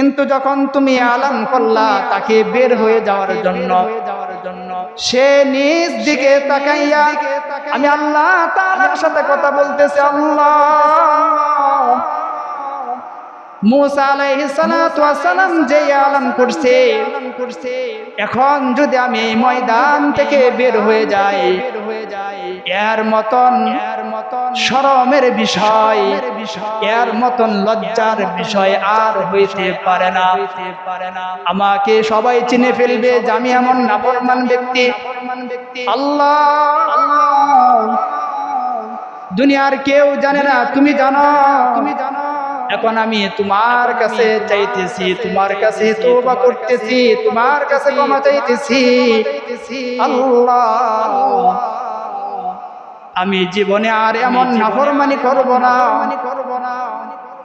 কিন্তু যখন তুমি আলান করলা তাকে বের হয়ে যাওয়ার জন্য, সে নিজ দিকে তাকাইয়া আমি আল্লাহ তাআলার সাথে কথা বলতেছি, আল্লাহ মুসা আলাইহিস সালাতু ওয়াস সালাম যে আলান করছে, এখন যদি আমি এই ময়দান থেকে বের হয়ে যাই, এর মতন শরমের বিষয়, এর মতন লজ্জার বিষয় আর হইতে পারে না। আমাকে সবাই চিনে ফেলবে যে আমি এমন নাফরমান ব্যক্তি। আল্লাহ, দুনিয়ার কেউ জানে না, তুমি জানো। এখন আমি তোমার কাছে চাইতেছি, তোমার কাছে তওবা করতেছি, তোমার কাছে ক্ষমা চাইতেছি। আল্লাহ, আমি জীবনে আর এমন নাফরমানি করব না।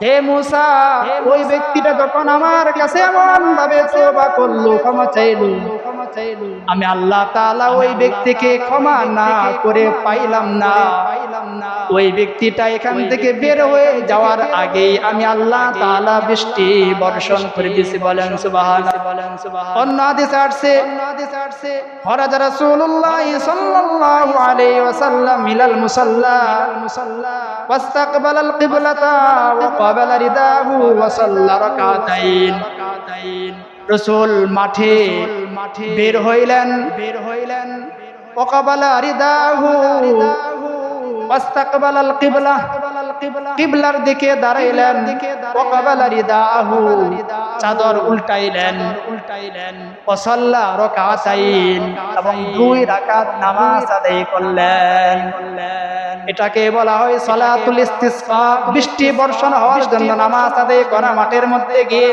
হে মুসা, ওই ব্যক্তিটা যখন আমার কাছে এমন ভাবে তওবা করলো, ক্ষমা চাইলো, আমি আল্লাহ তাআলা ওই ব্যক্তিকে ক্ষমা না করে পাইলাম না। ওই ব্যক্তিটা এখান থেকে বের হয়ে যাওয়ার আগেই আমি আল্লাহ তাআলা বৃষ্টি বর্ষণ করে দিয়েছি। বলেন সুবহানাল্লাহ। অন্য হাদিসে আসছে, খরাজা রাসূলুল্লাহ সাল্লাল্লাহু আলাইহি ওয়াসাল্লাম ইলাল মুসাল্লা ওয়াস্তাকবালাল কিবলাতা ওয়া ক্বাবালা রিদাহু ওয়া সাল্লা রাকাতাইন। রাসূল মাঠে বের হইলেন, ওয়া ক্বাবালা রিদাহু ওয়াস্তাকবালাল কিবলা, কিবলার দিকে দাঁড়াইলেন, ওয়া ক্বাবালা রিদাহু চাদর উল্টাইলেন, ওয়া সাল্লা রাকাতাইন এবং 2 রাকাত নামাজ আদায় করলেন। এটাকে বলা হয় সালাতুল ইস্তিসকা, বৃষ্টি বর্ষণ হওয়ার জন্য নামাজ আদায় করা মাঠের মধ্যে গিয়ে।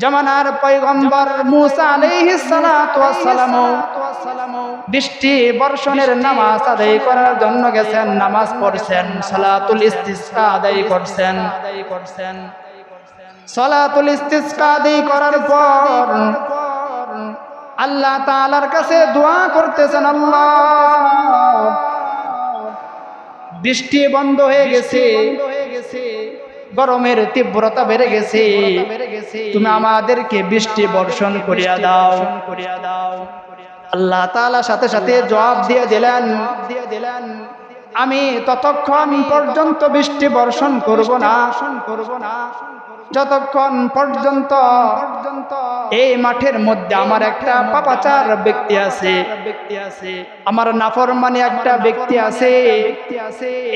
জামানার পয়গম্বর মুসা আলাইহিস সালাতু ওয়াস সালাম বৃষ্টি বর্ষণের নামাজ আদায় করার জন্য গেছেন, নামাজ পড়ছেন, সালাতুল ইস্তিসকা আদায় করছেন। সালাতুল ইস্তিসকা আদায় করার পর আল্লাহ তাআলার কাছে দোয়া করতেছেন, আল্লাহ বৃষ্টি বন্ধ হয়ে গেছে, গরমের তীব্রতা বেড়ে গেছে, তুমি আমাদেরকে বৃষ্টি বর্ষণ করিয়া দাও। আল্লাহ তাআলা সাথে সাথে জবাব দিয়ে দিলেন, আমি ততক্ষণ পর্যন্ত বৃষ্টি বর্ষণ করব না যতক্ষণ পর্যন্ত এই মাঠের মধ্যে আমার একটা পাপাচার ব্যক্তি আছে, আমার নাফরমানি একটা ব্যক্তি আছে,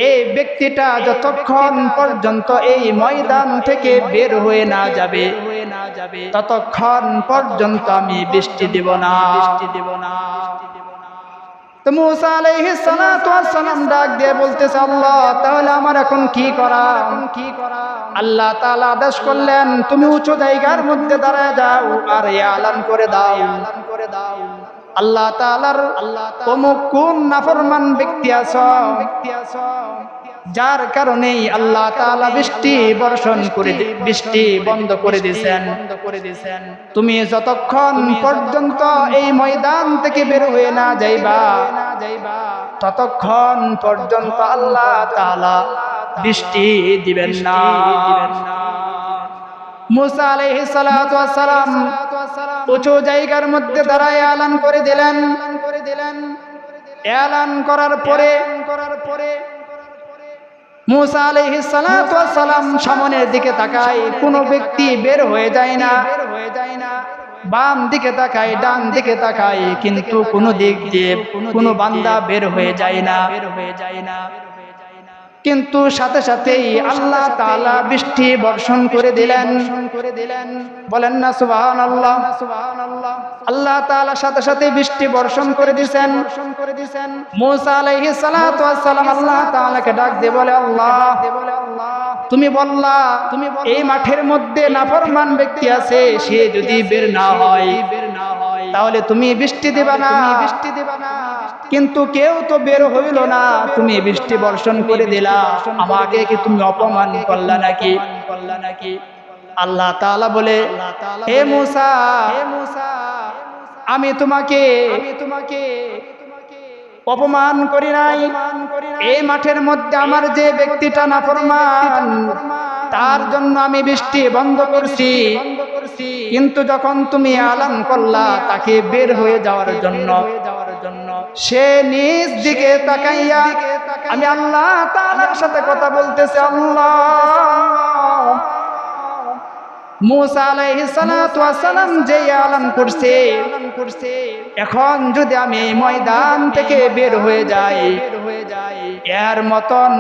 এই ব্যক্তিটা যতক্ষণ পর্যন্ত এই ময়দান থেকে বের হয়ে না যাবে ততক্ষণ পর্যন্ত আমি বৃষ্টি দেব না। তো মুসা আলাইহিস সালাতু ওয়াস সালাম ডাক দিয়ে বলতেছে, আল্লাহ তাহলে আমার এখন কি করা? আল্লাহ তাআলা আদেশ করলেন, তুমি উঁচু জায়গার মধ্যে দাঁড়ায় যাও আর এলান করে দাও, আল্লাহ তাআলার অমুক কোন নাফরমান ব্যক্তি আছো যার কারণে আল্লাহ তাআলা বৃষ্টি বর্ষণ করে বৃষ্টি বন্ধ করে দিয়েছেন, তুমি যতক্ষণ পর্যন্ত এই ময়দান থেকে বের হয়ে না যাইবা ততক্ষণ পর্যন্ত আল্লাহ তাআলা বৃষ্টি দিবেন না। মুসা আলাইহিস সালাতু ওয়াস সালাম উঁচু জায়গার মধ্যে দাঁড়ায় এলান করে দিলেন। এলান করার পরে মুসা আলাইহিস সালাতু ওয়াস সালাম সামনের দিকে তাকায়, কোনো ব্যক্তি বের হয়ে যায় না। বাম দিকে তাকায়, ডান দিকে তাকায়, কিন্তু কোনো দিক দিয়ে কোনো বান্দা বের হয়ে যায় না। কিন্তু সাথে সাথেই আল্লাহ তাআলা বৃষ্টি বর্ষণ করে দিলেন। বলেন না সুবহানাল্লাহ। আল্লাহ তাআলা সাথে সাথে বৃষ্টি বর্ষণ করে দিয়েছেন। মুসা আলাইহিস সালাতু ওয়াস সালাম আল্লাহ তাআলাকে ডাক দিয়ে বলে, আল্লাহ তুমি বললা এই মাঠের মধ্যে নাফরমান ব্যক্তি আছে, সে যদি বের না হয় তাহলে তুমি বৃষ্টি দিবা না, কিন্তু কেউ তো বের হইল না, তুমি বৃষ্টি বর্ষণ করে দিলা, আমাকে কি তুমি অপমান করলা নাকি? আল্লাহ তাআলা বলে, হে মুসা আমি তোমাকে অপমান করি নাই। এই মাঠের মধ্যে আমার যে ব্যক্তিটা নাফরমান তার জন্য আমি বৃষ্টি বন্ধ করছি। কিন্তু যখন তুমি আলান করলা তাকে বের হয়ে যাওয়ার জন্য, সে নিজ দিকে তাকাইয়া আমি আল্লাহ তাআলার সাথে কথা বলতেছে, আল্লাহ মূসা আলাইহিস সালাতু ওয়াস সালাম যে আলান করছে, এখন যদি আমি এই ময়দান থেকে বের হয়ে যাই, এর মতন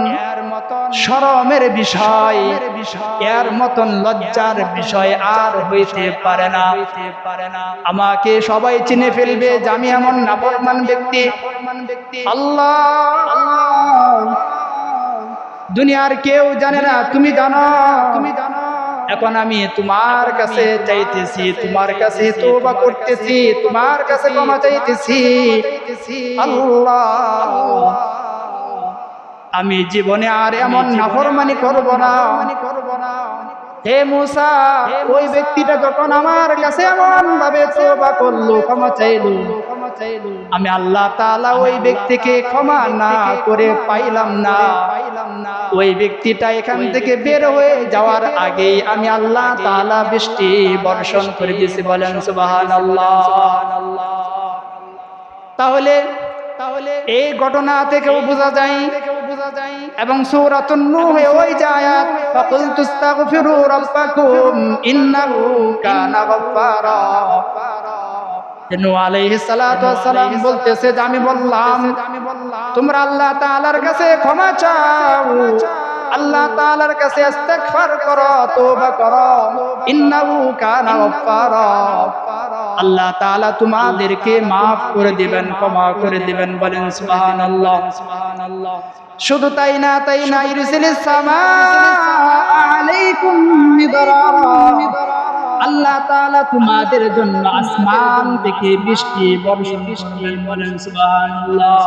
শরমের বিষয়, এর মতন লজ্জার বিষয় আর হইতে পারে না। আমাকে সবাই চিনে ফেলবে যে আমি এমন নাফরমান ব্যক্তি। আল্লাহ দুনিয়ার কেউ জানে না, তুমি জানো। এখন আমি তোমার কাছে চাইতেছি, তোমার কাছে তওবা করতেছি, তোমার কাছে ক্ষমা চাইতেছি। আল্লাহ আমি জীবনে আর এমন নাফরমানি করব না। হে মূসা, ওই ব্যক্তিটা যখন আমার কাছে এমন ভাবে তওবা করলো, ক্ষমা চাইলো, আমি আল্লাহ তাআলা ওই ব্যক্তিকে ক্ষমা না করে পাইলাম না। ওই ব্যক্তিটা এখান থেকে বের হয়ে যাওয়ার আগেই আমি আল্লাহ তাআলা বৃষ্টি বর্ষণ করে দিয়েছি। বলেন সুবহানাল্লাহ। তাহলে এই ঘটনা থেকেও বোঝা যায়, এবং সূরাতুন নূহে ওই যে আয়াত ফাকুলতু আস্তাগফিরু রাব্বাকুম ইন্নাহু কানা গাফফারা, নূহ আলাইহিস সালাতু ওয়াস সালাম বলতেছে যে আমি বললাম তোমরা আল্লাহ তাআলার কাছে ক্ষমা চাও, আল্লাহ তাআলার কাছে ইস্তিগফার করো, তওবা করো, ইন্নাহু কানা গাফফারা, আল্লাহ তাআলা তোমাদেরকে maaf করে দিবেন, ক্ষমা করে দিবেন। বলেন সুবহানাল্লাহ। শুধু তাই না ইরসিলিস সামা আলাইকুম মিদরারা, আল্লাহ তাআলা তোমাদের জন্য আসমান থেকে বৃষ্টি বর্ষণ করবেন। বলেন সুবহানাল্লাহ।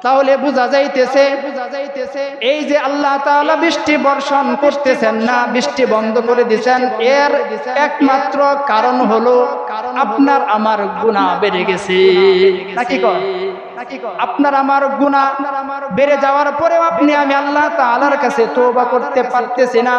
তাহলে বোঝা যাইতেছে এই যে আল্লাহ তাআলা বৃষ্টি বর্ষণ করতেছেন না, বৃষ্টি বন্ধ করে দিয়েছেন, এর একমাত্র কারণ হলো আপনার আমার গুনাহ বেড়ে গেছে। নাকি কর আপনার আমার গুনাহ বেড়ে যাওয়ার পরেও আপনি আমি আল্লাহ তাআলার কাছে তওবা করতে পারতেছি না।